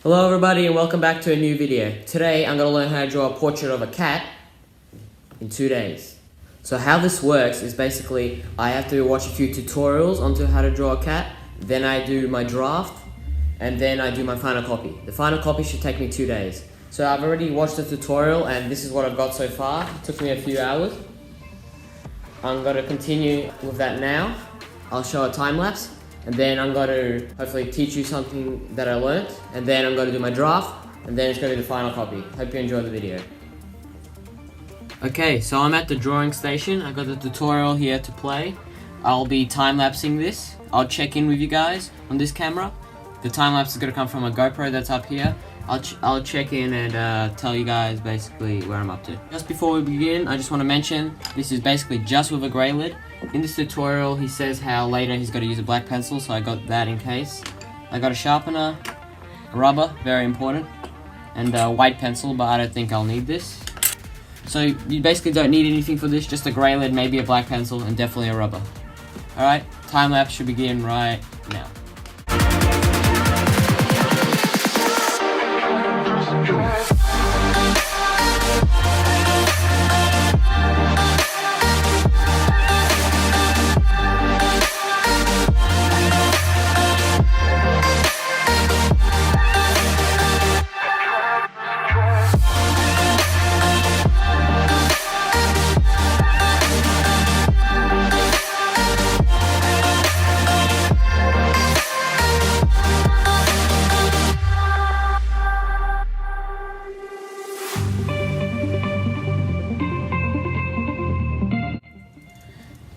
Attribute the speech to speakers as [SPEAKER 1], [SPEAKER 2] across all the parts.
[SPEAKER 1] Hello everybody and welcome back to a new video. Today I'm going to learn how to draw a portrait of a cat in 2 days. So how this works is basically I have to watch a few tutorials onto how to draw a cat, then I do my draft, and then I do my final copy. The final copy should take me 2 days. So I've already watched the tutorial and this is what I've got so far. It took me a few hours. I'm going to continue with that now. I'll show a time lapse. And then I'm going to hopefully teach you something that I learned. And then I'm going to do my draft. And then it's going to be the final copy. Hope you enjoy the video. Okay, so I'm at the drawing station. I got the tutorial here to play. I'll be time-lapsing this. I'll check in with you guys on this camera. The time-lapse is going to come from a GoPro that's up here. I'll check in and tell you guys basically where I'm up to. Just before we begin, I just want to mention this is basically just with a grey lid. In this tutorial, he says how later he's got to use a black pencil, so I got that in case. I got a sharpener, a rubber, very important, and a white pencil, but I don't think I'll need this. So you basically don't need anything for this, just a grey lid, maybe a black pencil, and definitely a rubber. Alright, time lapse should begin right now.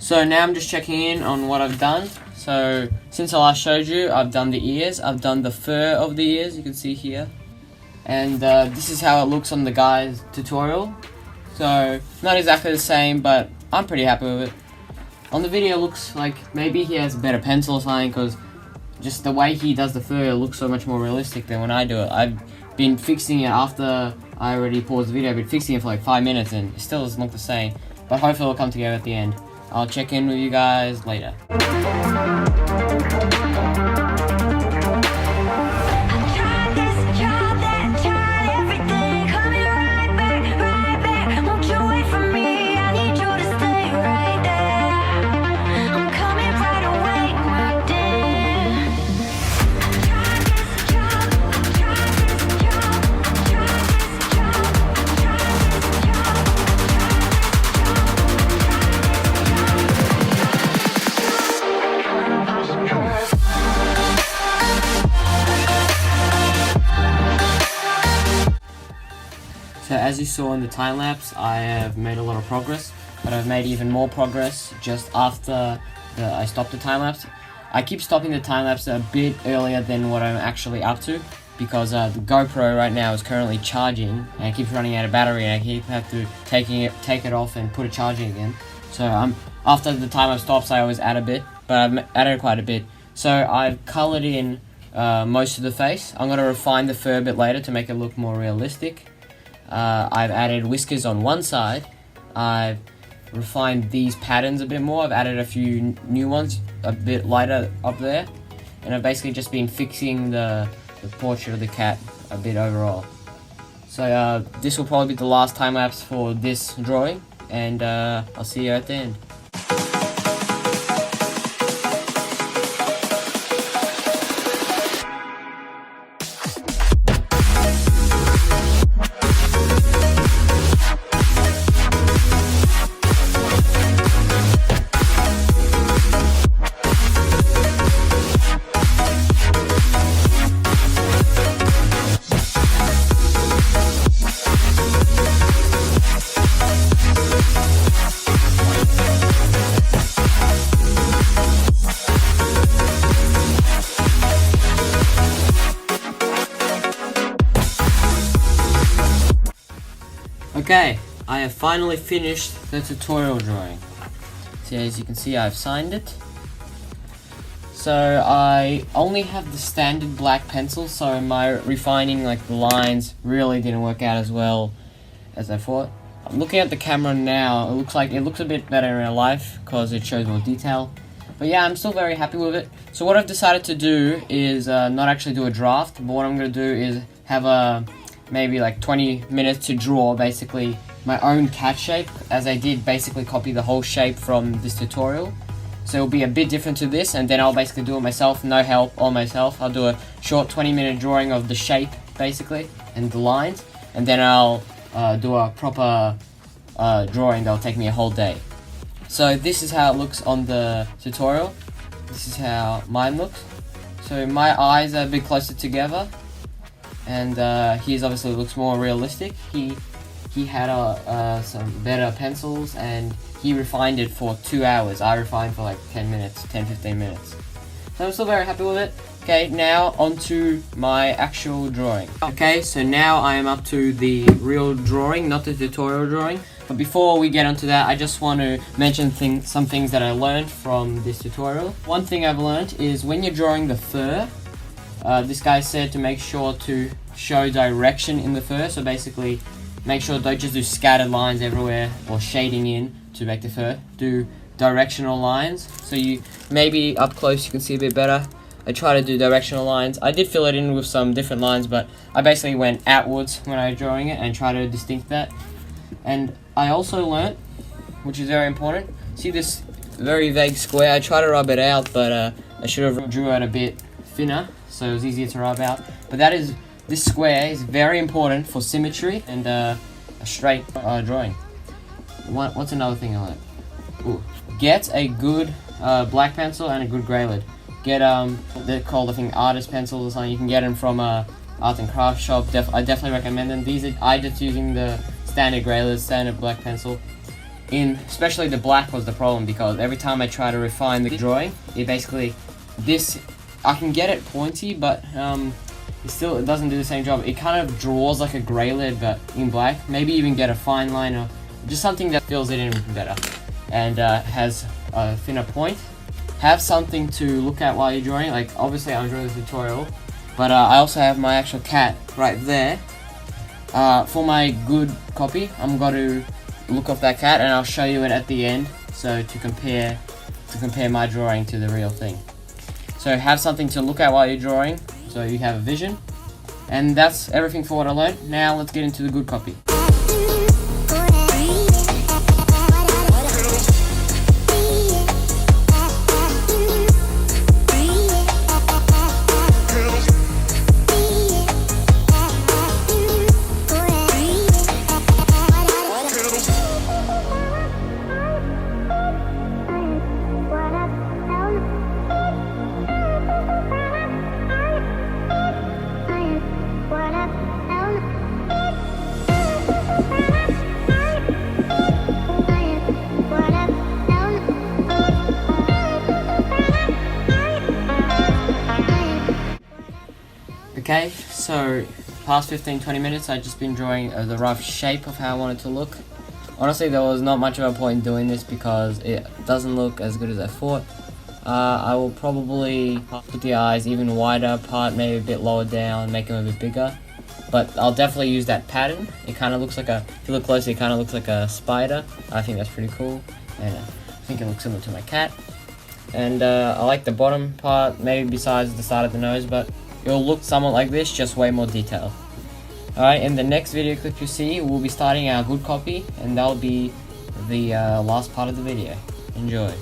[SPEAKER 1] So now I'm just checking in on what I've done. So since I last showed you, I've done the ears, I've done the fur of the ears, you can see here. And this is how it looks on the guy's tutorial. So not exactly the same, but I'm pretty happy with it. On the video it looks like maybe he has a better pencil or something, because just the way he does the fur looks so much more realistic than when I do it. I've been fixing it after I already paused the video. I've been fixing it for like 5 minutes and it still doesn't look the same. But hopefully it'll come together at the end. I'll check in with you guys later. So as you saw in the time lapse, I have made a lot of progress, but I've made even more progress just after I stopped the time lapse. I keep stopping the time lapse a bit earlier than what I'm actually up to, because the GoPro right now is currently charging and it keeps running out of battery, and I have to take it off and put it charging again. So after the time lapse stops, I always add a bit, but I've added quite a bit. So I've colored in most of the face. I'm going to refine the fur a bit later to make it look more realistic. I've added whiskers on one side. I've refined these patterns a bit more. I've added a few new ones, a bit lighter up there. And I've basically just been fixing the portrait of the cat a bit overall. So this will probably be the last time lapse for this drawing, and I'll see you at the end. Okay, I have finally finished the tutorial drawing. So as you can see, I've signed it. So I only have the standard black pencil, so my refining like the lines really didn't work out as well as I thought. I'm looking at the camera now, it looks a bit better in real life because it shows more detail. But yeah, I'm still very happy with it. So what I've decided to do is not actually do a draft, but what I'm going to do is have a maybe like 20 minutes to draw basically my own cat shape, as I did basically copy the whole shape from this tutorial. So it'll be a bit different to this, and then I'll basically do it myself, no help, all myself. I'll do a short 20-minute drawing of the shape basically and the lines, and then I'll do a proper drawing that'll take me a whole day. So this is how it looks on the tutorial. This is how mine looks. So my eyes are a bit closer together, and his obviously looks more realistic. He had some better pencils, and he refined it for 2 hours. I refined for like 10-15 minutes. So I'm still very happy with it. Okay, now onto my actual drawing. Okay, so now I am up to the real drawing, not the tutorial drawing. But before we get onto that, I just want to mention some things that I learned from this tutorial. One thing I've learned is when you're drawing the fur, this guy said to make sure to show direction in the fur. So basically, make sure don't just do scattered lines everywhere or shading in to make the fur. Do directional lines. So you maybe up close you can see a bit better. I try to do directional lines. I did fill it in with some different lines, but I basically went outwards when I was drawing it and try to distinct that. And I also learnt, which is very important, see this very vague square? I try to rub it out, but I should have drew it a bit thinner so it was easier to rub out. But this square is very important for symmetry and a straight drawing. What's another thing I learned? Ooh. Get a good black pencil and a good grey lid. Get they're called I think artist pencils or something. You can get them from a art and craft shop. I definitely recommend them. I just using the standard grey lid, standard black pencil. Especially the black was the problem, because every time I try to refine the drawing, it basically I can get it pointy, but it doesn't do the same job. It kind of draws like a grey lid, but in black. Maybe even get a fine line or just something that fills it in better and has a thinner point. Have something to look at while you're drawing. Like obviously I'm drawing the tutorial, but I also have my actual cat right there. For my good copy, I'm going to look off that cat and I'll show you it at the end. So to compare my drawing to the real thing. So have something to look at while you're drawing, so you have a vision. And that's everything for what I learned. Now let's get into the good copy. Okay, so past 15-20 minutes I've just been drawing the rough shape of how I want it to look. Honestly, there was not much of a point in doing this because it doesn't look as good as I thought. I will probably put the eyes even wider apart, maybe a bit lower down, make them a bit bigger. But I'll definitely use that pattern. It kind of looks like if you look closely, it kind of looks like a spider. I think that's pretty cool, and I think it looks similar to my cat. And I like the bottom part, maybe besides the side of the nose, but it'll look somewhat like this, just way more detail. Alright, in the next video clip you see, we'll be starting our good copy, and that'll be the last part of the video. Enjoy.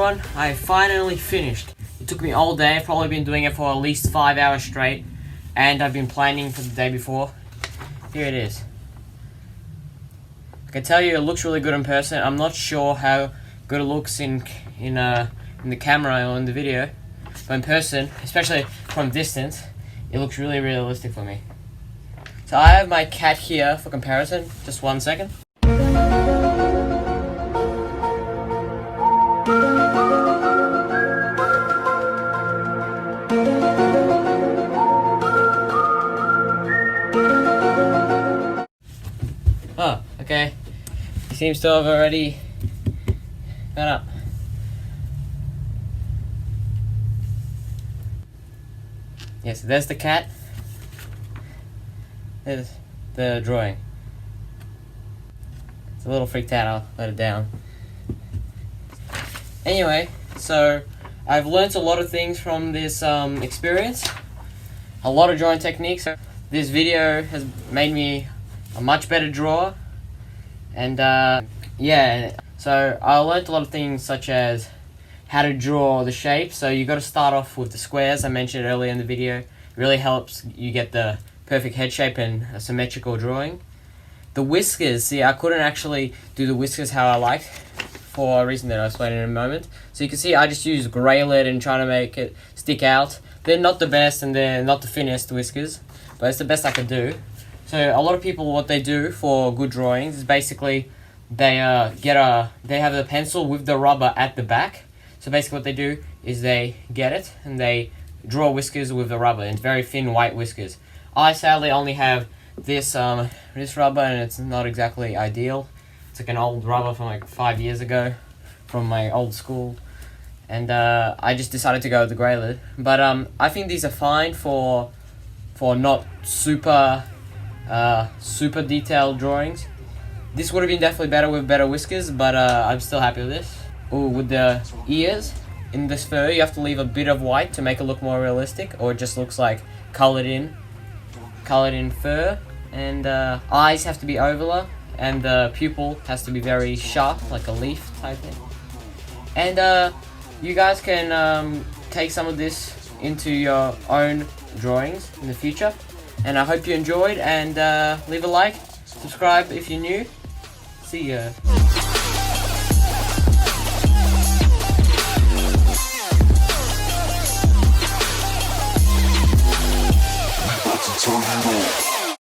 [SPEAKER 1] everyone, I finally finished. It took me all day. I've probably been doing it for at least 5 hours straight, and I've been planning for the day before. Here it is. I can tell you it looks really good in person. I'm not sure how good it looks in the camera or in the video, but in person, especially from distance, it looks really realistic for me. So I have my cat here for comparison. Just 1 second. Oh, okay. He seems to have already got up. Yes, there's the cat. There's the drawing. It's a little freaked out, I'll let it down. Anyway, so I've learnt a lot of things from this experience. A lot of drawing techniques. This video has made me a much better drawer. And yeah, so I learnt a lot of things such as how to draw the shape. So you got to start off with the squares. I mentioned it earlier in the video. It really helps you get the perfect head shape and a symmetrical drawing. The whiskers, see, I couldn't actually do the whiskers how I liked for a reason that I'll explain in a moment. So you can see I just used grey lead and trying to make it stick out. They're not the best and they're not the thinnest whiskers, but it's the best I could do. So a lot of people, what they do for good drawings is basically they have the pencil with the rubber at the back. So basically what they do is they get it and they draw whiskers with the rubber, and very thin white whiskers. I sadly only have this rubber, and it's not exactly ideal. It's like an old rubber from like 5 years ago from my old school, and I just decided to go with the grey lead. But I think these are fine for not super detailed drawings. This would have been definitely better with better whiskers, but I'm still happy with this. Ooh, with the ears in this fur, you have to leave a bit of white to make it look more realistic, or it just looks like coloured in fur. And eyes have to be ovaler, and the pupil has to be very sharp, like a leaf type thing. And you guys can take some of this into your own drawings in the future. And I hope you enjoyed, and leave a like, subscribe if you're new. See ya.
[SPEAKER 2] Turn it on.